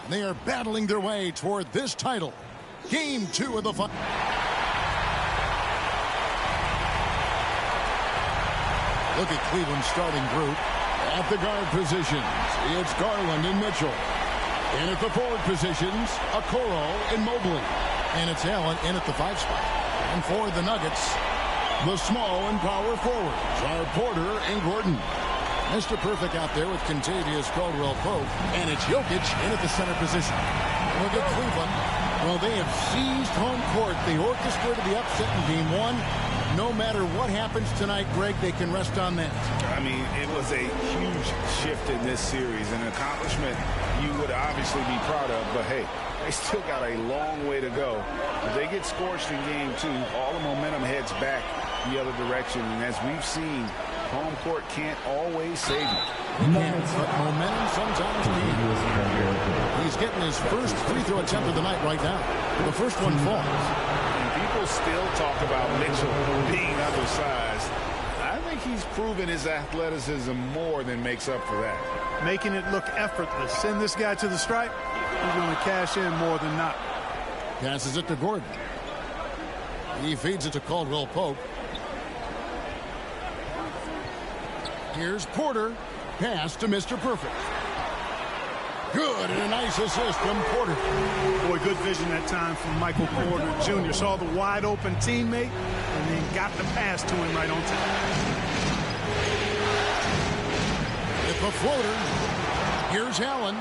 They are battling their way toward this title. Game 2 of the fight. Look at Cleveland's starting group. At the guard positions, it's Garland and Mitchell. And at the forward positions, Okoro and Mobley. And it's Allen in at the 5 spot. And for the Nuggets, the small and power forwards are Porter and Gordon. Mr. Perfect out there with Contavious Caldwell-Pope. And it's Jokic in at the center position. Look at Cleveland. Well, they have seized home court. They orchestrated the upset in Game 1. No matter what happens tonight, Greg, they can rest on that. I mean, it was a huge shift in this series. An accomplishment you would obviously be proud of. But, hey, they still got a long way to go. If they get scorched in Game 2, all the momentum heads back the other direction. And as we've seen, home court can't always save you. But momentum sometimes can. He's getting his first free throw attempt of the night right now. The first one falls. And people still talk about Mitchell being undersized. I think he's proven his athleticism more than makes up for that. Making it look effortless. Send this guy to the stripe, he's going to cash in more than not. Passes it to Gordon. He feeds it to Caldwell-Pope. Here's Porter. Pass to Mr. Perfect. Good, and a nice assist from Porter. Boy, good vision that time from Michael Porter Jr. Saw the wide open teammate and then got the pass to him right on time. With the floater, here's Allen.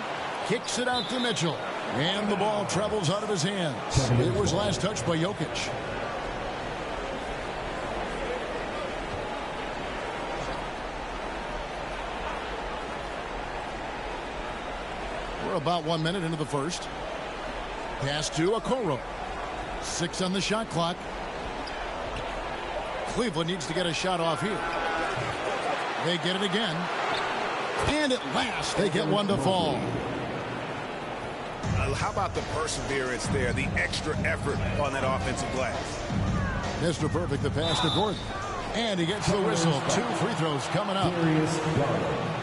Kicks it out to Mitchell. And the ball travels out of his hands. It was last touched by Jokic. We're about 1 minute into the first. Pass to Okoro. 6 on the shot clock. Cleveland needs to get a shot off here. They get it again. And at last, they get one to fall. How about the perseverance there, the extra effort on that offensive glass? Mr. Perfect, the pass to Gordon. And he gets the whistle. 2 free throws coming up.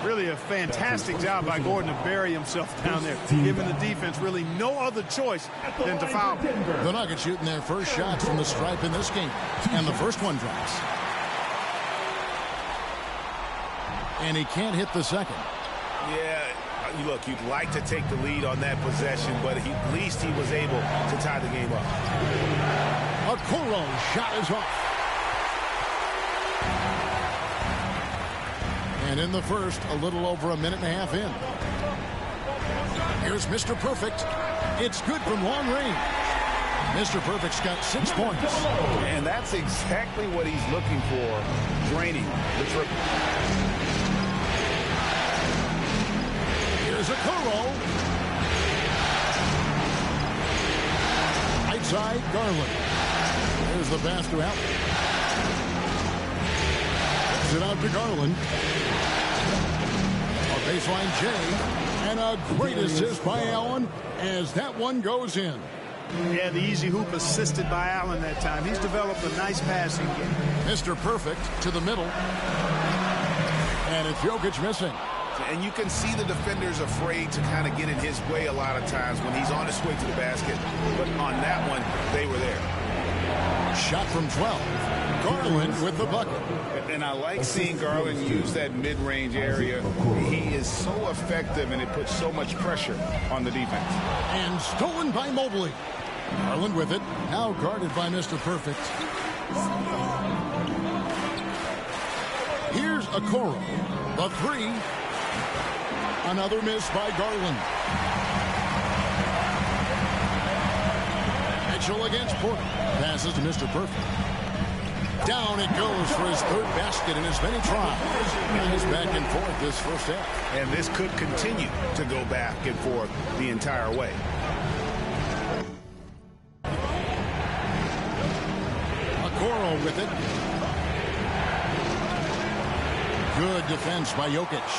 Really a fantastic job by Gordon to bury himself down there, giving the defense really no other choice than to foul. The Nuggets shooting their first shots from the stripe in this game. And the first one drops. And he can't hit the second. Yeah, look, you'd like to take the lead on that possession, but at least he was able to tie the game up. Okoro's shot is off. And in the first, a little over a minute and a half in. Here's Mr. Perfect. It's good from long range. Mr. Perfect's got 6 points. And that's exactly what he's looking for, draining the triple. Here's Okoro. Right side, Garland. There's the pass to Allen. Puts it out to Garland. A baseline J. And a great assist by Allen as that one goes in. Yeah, the easy hoop assisted by Allen that time. He's developed a nice passing game. Mr. Perfect to the middle. And it's Jokic missing. And you can see the defenders afraid to kind of get in his way a lot of times when he's on his way to the basket. But on that one, they were there. Shot from 12. Garland with the bucket. And I like seeing Garland use that mid-range area. He is so effective, and it puts so much pressure on the defense. And stolen by Mobley. Garland with it. Now guarded by Mr. Perfect. Here's Okoro. The 3. Another miss by Garland. Mitchell against Porter. Passes to Mr. Perfect. Down it goes for his 3rd basket in as many tries. Nice back and forth this first half. And this could continue to go back and forth the entire way. Okoro with it. Good defense by Jokic.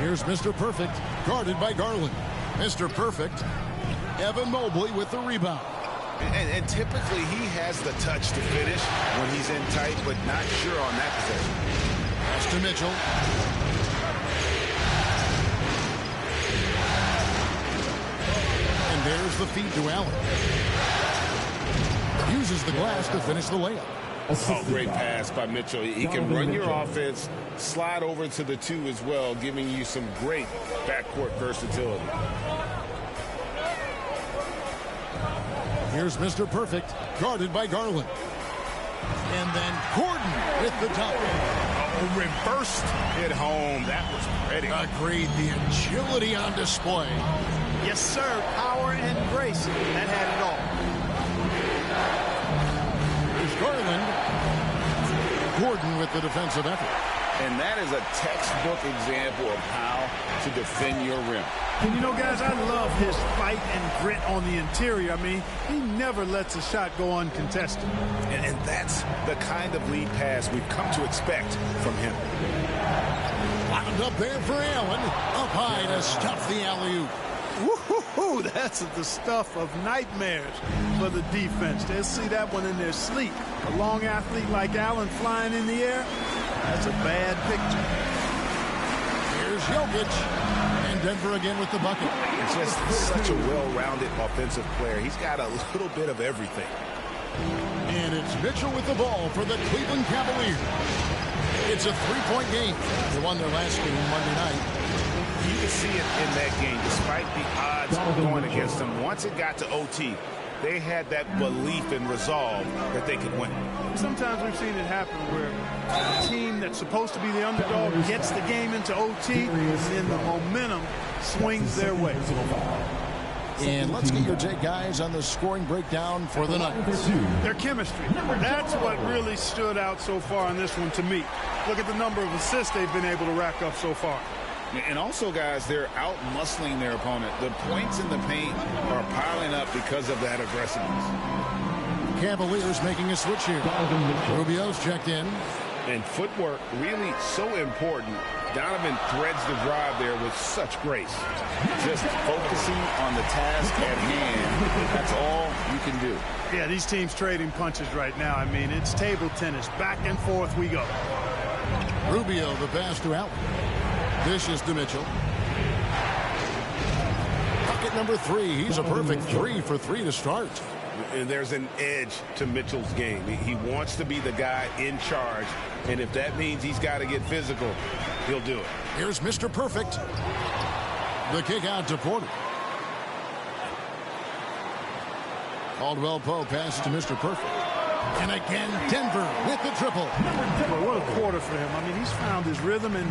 Here's Mr. Perfect, guarded by Garland. Mr. Perfect, Evan Mobley with the rebound. And typically he has the touch to finish when he's in tight, but not sure on that possession. Pass to Mitchell. There's the feed to Allen. Uses the glass to finish the layup. Oh, great pass by Mitchell. He can run your offense, slide over to the 2 as well, giving you some great backcourt versatility. Here's Mr. Perfect, guarded by Garland. And then Gordon with the dunk. Oh, reversed it home. That was pretty. Agreed. The agility on display. Yes, sir. Power and grace. That had it all. Here's Garland. Gordon with the defensive effort. And that is a textbook example of how to defend your rim. And you know, guys, I love his fight and grit on the interior. I mean, he never lets a shot go uncontested. And that's the kind of lead pass we've come to expect from him. Wound up there for Allen. Up high to stuff the alley-oop. Woo-hoo-hoo, that's the stuff of nightmares for the defense. They'll see that one in their sleep. A long athlete like Allen flying in the air, that's a bad picture. Here's Jokic. And Denver again with the bucket. He's just such a well-rounded offensive player. He's got a little bit of everything. And it's Mitchell with the ball for the Cleveland Cavaliers. It's a 3-point game. They won their last game Monday night. You can see it in that game, despite the odds going against them. Once it got to OT, they had that belief and resolve that they could win. Sometimes we've seen it happen where a team that's supposed to be the underdog gets the game into OT, and then the momentum swings their way. And let's get your take, guys, on the scoring breakdown for the night. Their chemistry. That's what really stood out so far in this one to me. Look at the number of assists they've been able to rack up so far. And also, guys, they're out-muscling their opponent. The points in the paint are piling up because of that aggressiveness. Cavaliers making a switch here. Rubio's checked in. And footwork really so important. Donovan threads the drive there with such grace. Just focusing on the task at hand. That's all you can do. Yeah, these teams trading punches right now. I mean, it's table tennis. Back and forth we go. Rubio, the pass to Allen. Dishes to Mitchell. Bucket number 3. He's a perfect 3 for 3 to start. And there's an edge to Mitchell's game. He wants to be the guy in charge. And if that means he's got to get physical, he'll do it. Here's Mr. Perfect. The kick out to Porter. Caldwell Pope passes to Mr. Perfect. And again, Denver with the triple. Well, what a quarter for him. I mean, he's found his rhythm, and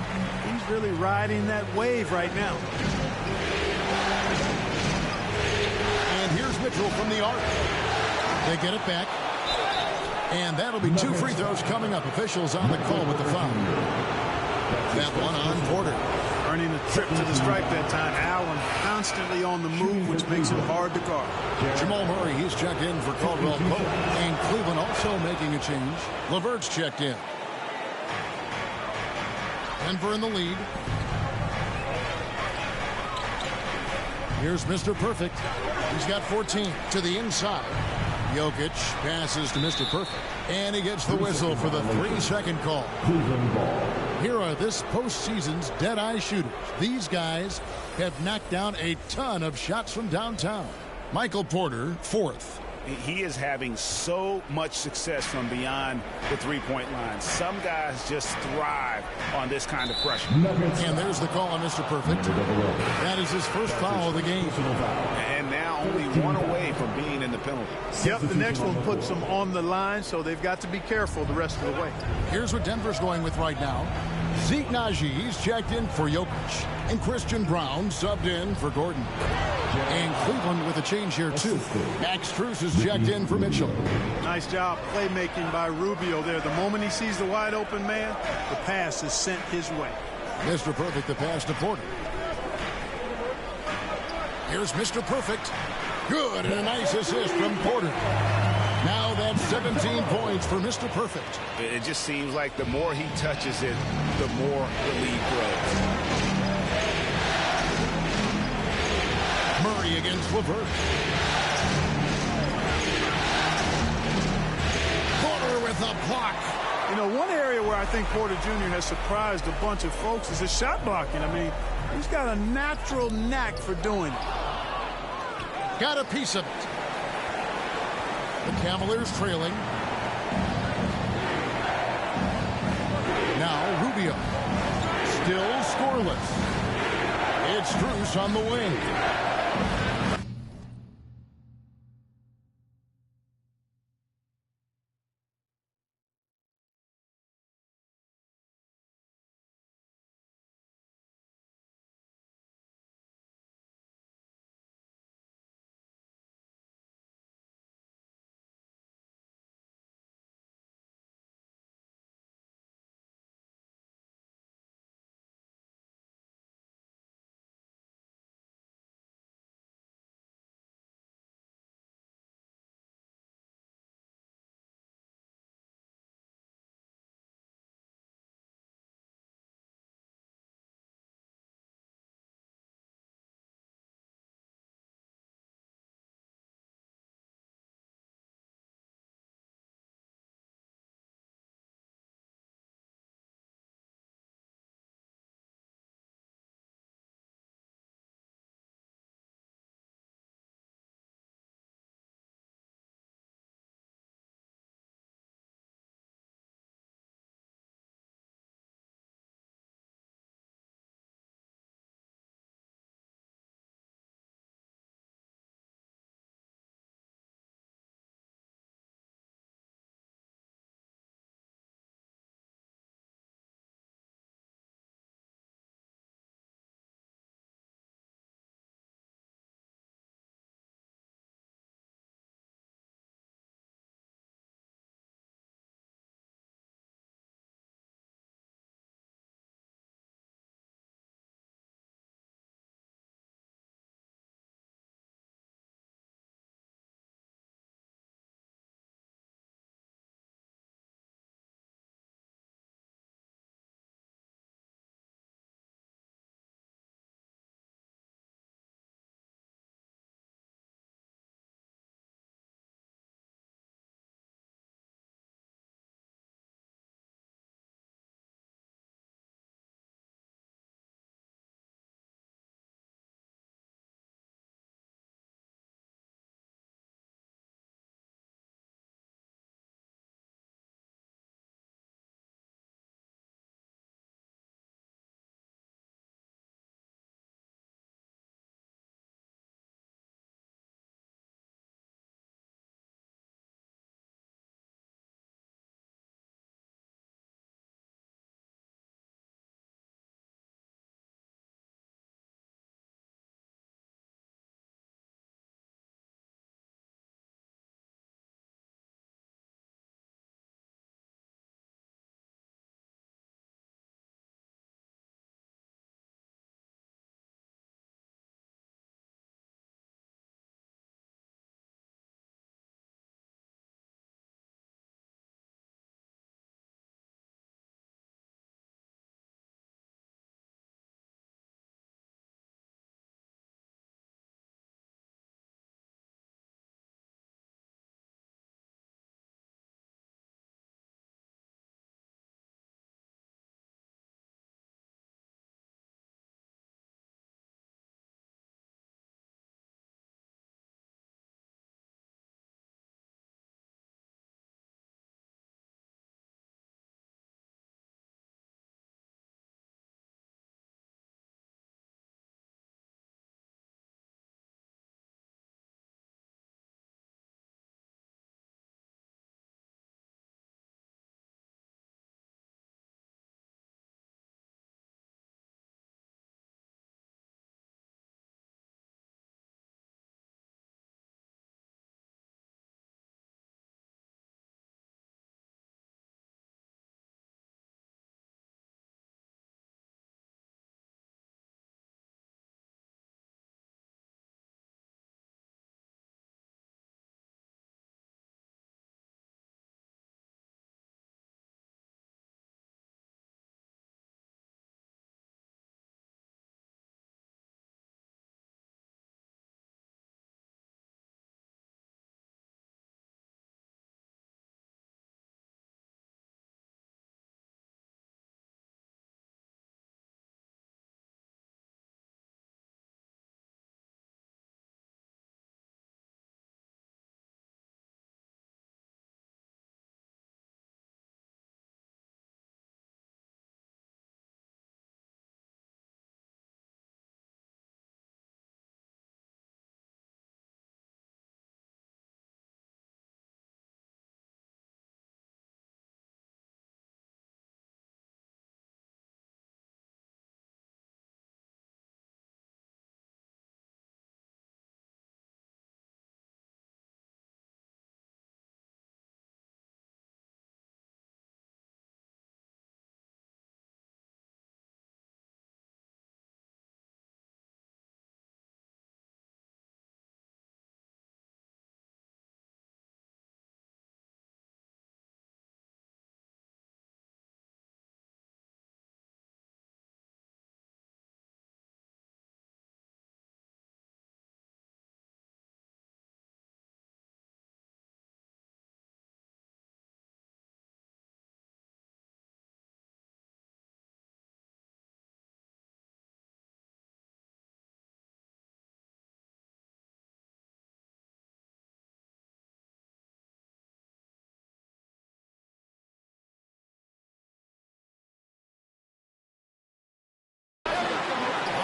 he's really riding that wave right now. And here's Mitchell from the arc. They get it back. And that'll be 2 free throws coming up. Officials on the call with the foul. That one on Porter. Earning a trip to the stripe that time. Allen constantly on the move, which makes him hard to guard. Jamal Murray, he's checked in for Caldwell Pope. And Cleveland also making a change. LeVert's checked in. Denver in the lead. Here's Mr. Perfect. He's got 14 to the inside. Jokic passes to Mr. Perfect. And he gets the whistle for the 3-second call. Here are this postseason's dead-eye shooters. These guys have knocked down a ton of shots from downtown. Michael Porter, 4th. He is having so much success from beyond the three-point line. Some guys just thrive on this kind of pressure. And there's the call on Mr. Perfect. That is his first foul of the game. And now only 1 away from being in the penalty. Yep, the next one puts them on the line, so they've got to be careful the rest of the way. Here's what Denver's going with right now. Zeke Naji, he's checked in for Jokic. And Christian Brown subbed in for Gordon. And Cleveland with a change here, too. Max Strus is checked in for Mitchell. Nice job playmaking by Rubio there. The moment he sees the wide open man, the pass is sent his way. Mr. Perfect, the pass to Porter. Here's Mr. Perfect. Good, and a nice assist from Porter. Now that's 17 points for Mr. Perfect. It just seems like the more he touches it, the more the lead grows. Murray against LeVert. Porter with a block. You know, one area where I think Porter Jr. has surprised a bunch of folks is his shot blocking. I mean, he's got a natural knack for doing it. Got a piece of it. The Cavaliers trailing. Now Rubio. Still scoreless. It's Strus on the wing.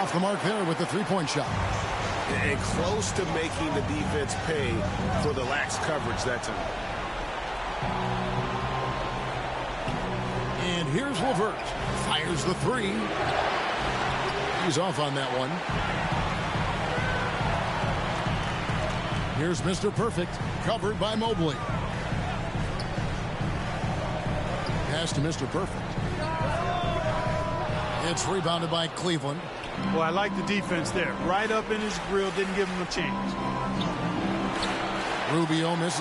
Off the mark there with the three-point shot. And close to making the defense pay for the lax coverage that time. And here's LeVert. Fires the three. He's off on that one. Here's Mr. Perfect, covered by Mobley. Pass to Mr. Perfect. It's rebounded by Cleveland. Well, I like the defense there. Right up in his grill, didn't give him a chance. Rubio misses.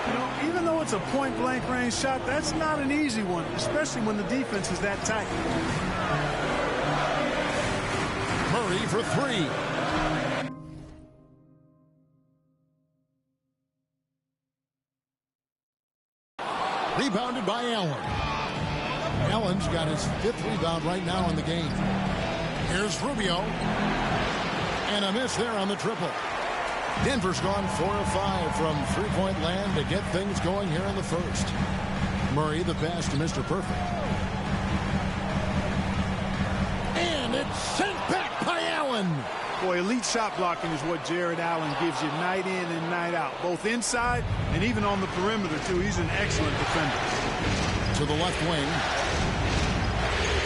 You know, even though it's a point-blank range shot, that's not an easy one, especially when the defense is that tight. Murray for three. Rebounded by Allen. Allen's got his 5th rebound right now in the game. Here's Rubio. And a miss there on the triple. Denver's gone 4 of 5 from three-point land to get things going here in the first. Murray, the pass to Mr. Perfect. And it's sent back by Allen. Boy, elite shot blocking is what Jared Allen gives you night in and night out, both inside and even on the perimeter, too. He's an excellent defender. To the left wing.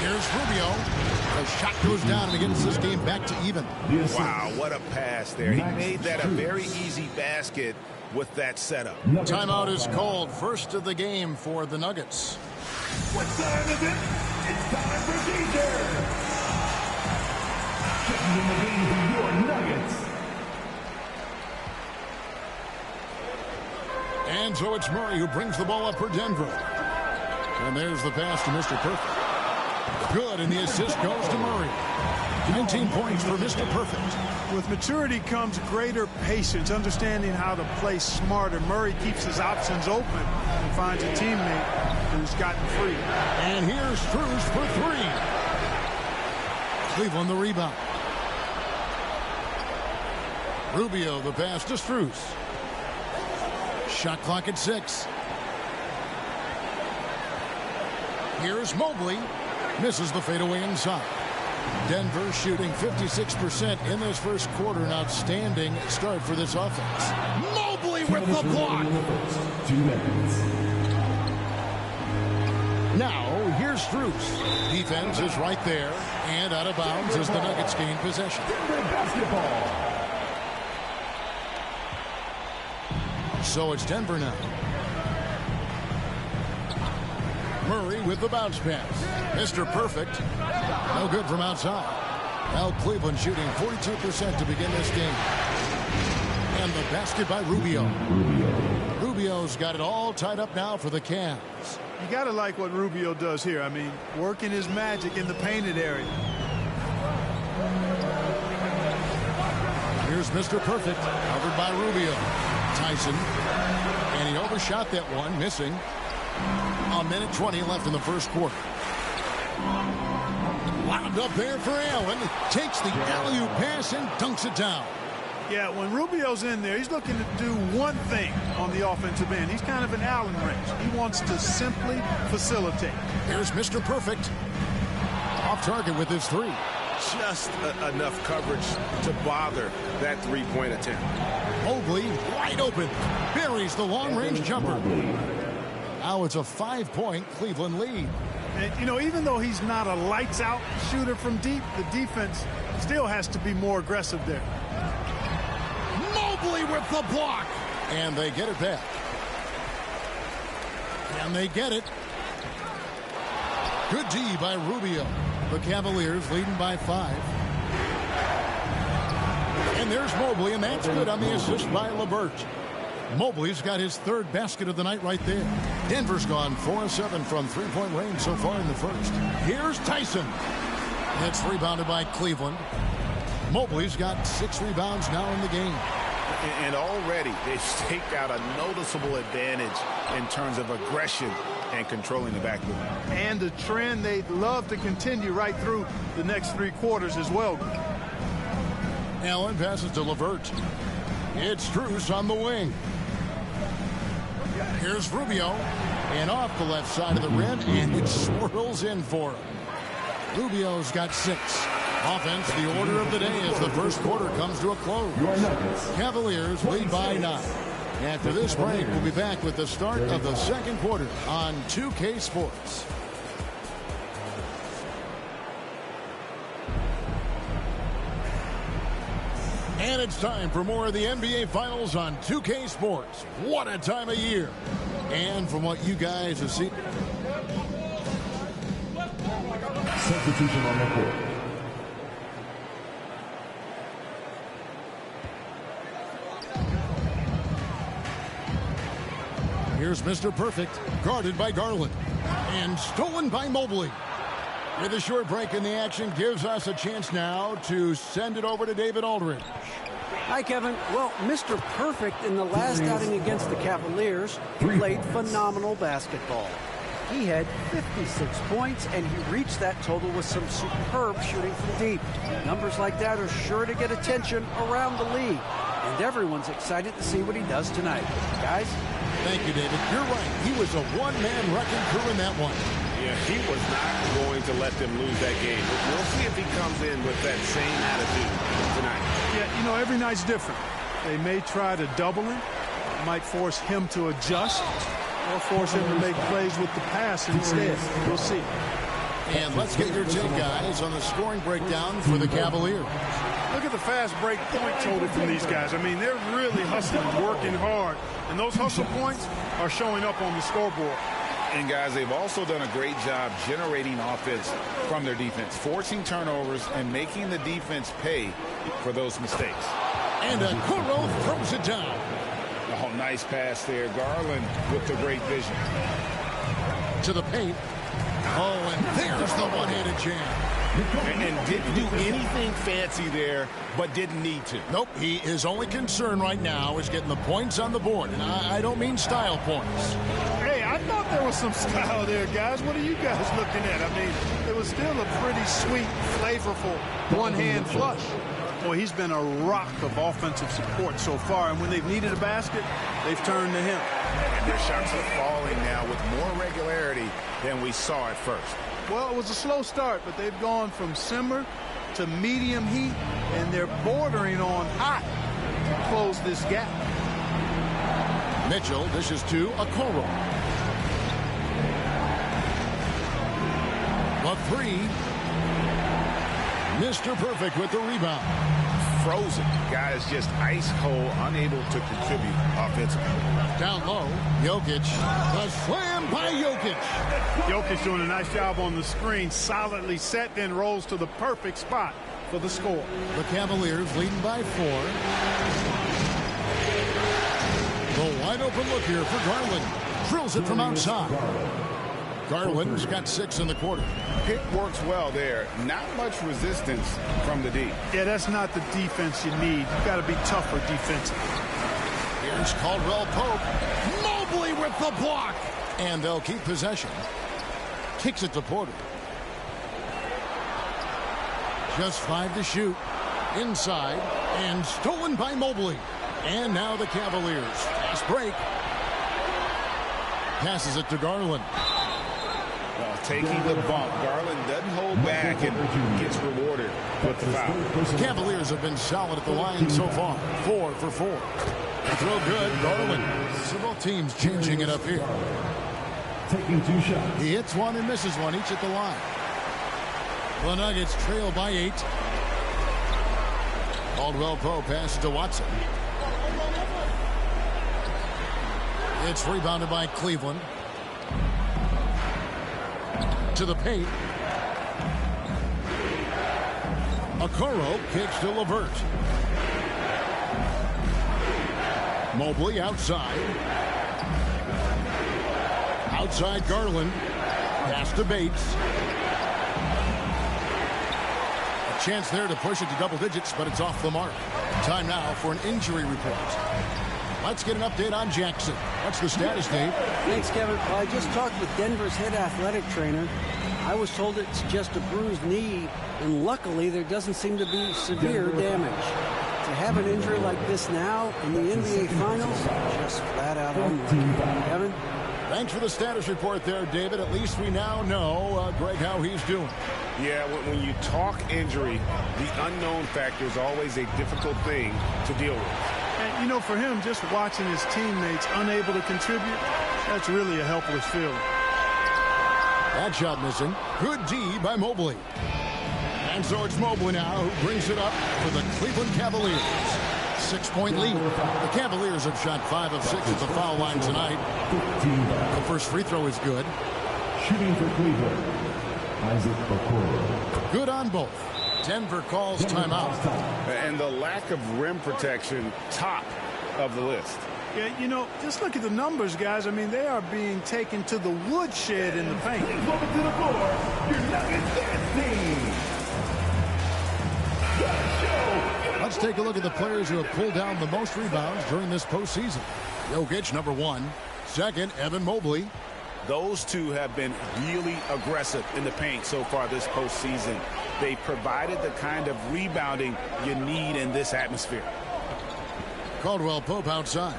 Here's Rubio. The shot goes down and he gets this game back to even. Wow, what a pass there. He made that a very easy basket with that setup. Timeout is called. First of the game for the Nuggets. What time is it? It's time for danger. Checking in the game for your Nuggets. And so it's Murray who brings the ball up for Denver. And there's the pass to Mr. Perfect. Good, and the assist goes to Murray. 19 points for Mr. Perfect. With maturity comes greater patience, understanding how to play smarter. Murray keeps his options open and finds a teammate who's gotten free. And here's Strus for three. Cleveland the rebound. Rubio the pass to Strus. Shot clock at 6. Here's Mobley. Misses the fadeaway inside. Denver shooting 56% in this first quarter. An outstanding start for this offense. Mobley with the block. 2 minutes. Now, here's Strus. Defense is right there. And out of bounds as the Nuggets gain possession. Denver basketball. So it's Denver now. Murray with the bounce pass. Mr. Perfect. No good from outside. Now Cleveland shooting 42% to begin this game. And the basket by Rubio. Rubio's got it all tied up now for the Cavs. You got to like what Rubio does here. I mean, working his magic in the painted area. Here's Mr. Perfect, covered by Rubio. Tyson. And he overshot that one, missing. A minute 20 left in the first quarter. Wound up there for Allen. Takes the alley-oop pass and dunks it down. Yeah, when Rubio's in there, he's looking to do one thing on the offensive end. He's kind of an Allen wrench. He wants to simply facilitate. Here's Mr. Perfect. Off target with his three. Just enough coverage to bother that three-point attempt. Mobley wide open. Buries the long-range jumper. Now it's a 5-point Cleveland lead. And, you know, even though he's not a lights-out shooter from deep, the defense still has to be more aggressive there. Mobley with the block. And they get it back. And they get it. Good D by Rubio. The Cavaliers leading by 5. And there's Mobley, and that's good on the assist by LeVert. Mobley's got his 3rd basket of the night right there. Denver's gone 4 of 7 from three-point range so far in the first. Here's Tyson. It's rebounded by Cleveland. Mobley's got 6 rebounds now in the game. And already they've staked out a noticeable advantage in terms of aggression and controlling the backcourt. And a trend they'd love to continue right through the next 3 quarters as well. Allen passes to LeVert. It's Strus on the wing. Here's Rubio. And off the left side of the rim, and it swirls in for him. Rubio's got 6. Offense, the order of the day as the first quarter comes to a close. Cavaliers lead by 9. After this break, we'll be back with the start of the second quarter on 2K Sports. And it's time for more of the NBA Finals on 2K Sports. What a time of year. And from what you guys have seen. Substitution on the court. Here's Mr. Perfect, guarded by Garland, and stolen by Mobley. With a short break in the action, gives us a chance now to send it over to David Aldridge. Hi, Kevin. Well, Mr. Perfect in the last outing against the Cavaliers played phenomenal basketball. He had 56 points, and he reached that total with some superb shooting from deep. Numbers like that are sure to get attention around the league, and everyone's excited to see what he does tonight. Guys? Thank you, David. You're right. He was a one-man wrecking crew in that one. Yeah, he was not going to let them lose that game. We'll see if he comes in with that same attitude tonight. Yeah, you know, every night's different. They may try to double him. It might force him to adjust or force him to make plays with the pass instead. We'll see. And let's get your take, guys, on the scoring breakdown for the Cavaliers. Look at the fast break point total from these guys. I mean, they're really hustling, working hard. And those hustle points are showing up on the scoreboard. And, guys, they've also done a great job generating offense from their defense, forcing turnovers and making the defense pay for those mistakes. And Okoro throws it down. Oh, nice pass there. Garland with the great vision. To the paint. Oh, and there's the one-handed jam. And didn't do anything fancy there, but didn't need to. Nope, his only concern right now is getting the points on the board. And I don't mean style points. Hey, I thought there was some style there, guys. What are you guys looking at? I mean, it was still a pretty sweet, flavorful one-hand flush. Boy, he's been a rock of offensive support so far, and when they've needed a basket, they've turned to him. And their shots are falling now with more regularity than we saw at first. Well, it was a slow start, but they've gone from simmer to medium heat, and they're bordering on hot to close this gap. Mitchell dishes to Okoro. A three. Mr. Perfect with the rebound. Frozen. Guys just ice cold, unable to contribute offensively. Down low, Jokic. The slam by Jokic. Jokic doing a nice job on the screen, solidly set, then rolls to the perfect spot for the score. The Cavaliers leading by 4. The wide open look here for Garland. Drills it from outside. Garland's got 6 in the quarter. Pick works well there. Not much resistance from the D. Yeah, that's not the defense you need. You've got to be tougher defensively. Here's Caldwell Pope. Mobley with the block. And they'll keep possession. Kicks it to Porter. Just 5 to shoot. Inside. And stolen by Mobley. And now the Cavaliers. Fast break. Passes it to Garland. Well, taking the bump. Garland doesn't hold back and gets rewarded with the foul. Cavaliers have been solid at the line so far. 4 for 4. Throw good. Garland. So both teams changing it up here. Taking 2 shots. He hits one and misses one, each at the line. The Nuggets trail by 8. Caldwell Pope passes to Watson. It's rebounded by Cleveland. To the paint. Okoro kicks to LeVert. Mobley outside. Outside Garland. Pass to Bates. A chance there to push it to double digits, but it's off the mark. Time now for an injury report. Let's get an update on Jackson. What's the status, Dave? Thanks, Kevin. Well, I just talked with Denver's head athletic trainer. I was told it's just a bruised knee, and luckily there doesn't seem to be severe damage. To have an injury like this now in the NBA Finals, just flat out unlucky. Kevin? Thanks for the status report there, David. At least we now know, Greg, how he's doing. Yeah, when you talk injury, the unknown factor is always a difficult thing to deal with. And, you know, for him, just watching his teammates unable to contribute, that's really a helpless feeling. That shot missing. Good D by Mobley. And so it's Mobley now who brings it up for the Cleveland Cavaliers. 6-point lead. The Cavaliers have shot 5 of 6 at the foul line tonight. The first free throw is good. Shooting for Cleveland, Isaac Okoro. Good on both. Denver calls timeout. And the lack of rim protection, top of the list. Yeah, you know, just look at the numbers, guys. I mean, they are being taken to the woodshed in the paint. Welcome to the floor, your Nuggets dancing. Let's take a look at the players who have pulled down the most rebounds during this postseason. Jokic, number 1. Second, Evan Mobley. Those two have been really aggressive in the paint so far this postseason. They provided the kind of rebounding you need in this atmosphere. Caldwell Pope outside.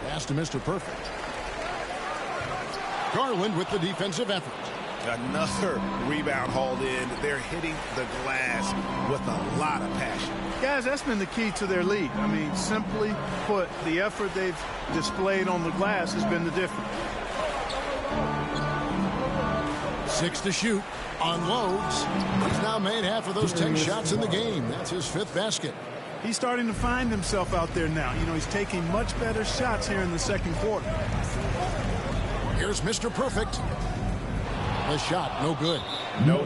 Pass to Mr. Perfect. Garland with the defensive effort. Another rebound hauled in. They're hitting the glass with a lot of passion. Guys, that's been the key to their lead. I mean, simply put, the effort they've displayed on the glass has been the difference. 6 to shoot. Unloads. He's now made half of those 10 shots in the game. That's his 5th basket. He's starting to find himself out there now. You know, he's taking much better shots here in the second quarter. Here's Mr. Perfect. The shot, no good. No.